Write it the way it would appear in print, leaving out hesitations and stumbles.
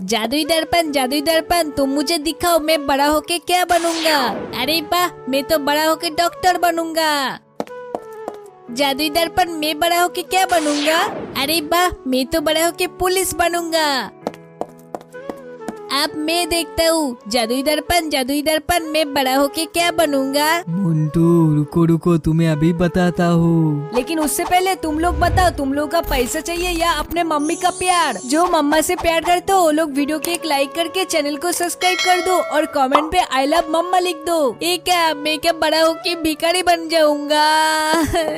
जादुई दर्पण तुम मुझे दिखाओ, मैं बड़ा होके क्या बनूंगा। अरे वाह, मैं तो बड़ा होके डॉक्टर बनूंगा। जादुई दर्पण मैं बड़ा होके क्या बनूंगा। अरे वाह, मैं तो बड़ा होके पुलिस बनूंगा। अब मैं देखता हूँ। जादुई दर्पण मैं बड़ा होके क्या बनूंगा। मोन्टू रुको रुको, तुम्हें अभी बताता हूँ। लेकिन उससे पहले तुम लोग बताओ, तुम लोग का पैसा चाहिए या अपने मम्मी का प्यार। जो मम्मा से प्यार करते हो वो लोग वीडियो के एक लाइक करके चैनल को सब्सक्राइब कर दो और कमेंट पे आई लव मम्मा लिख दो। ये क्या, मैं क्या बड़ा होके भिखारी बन जाऊंगा।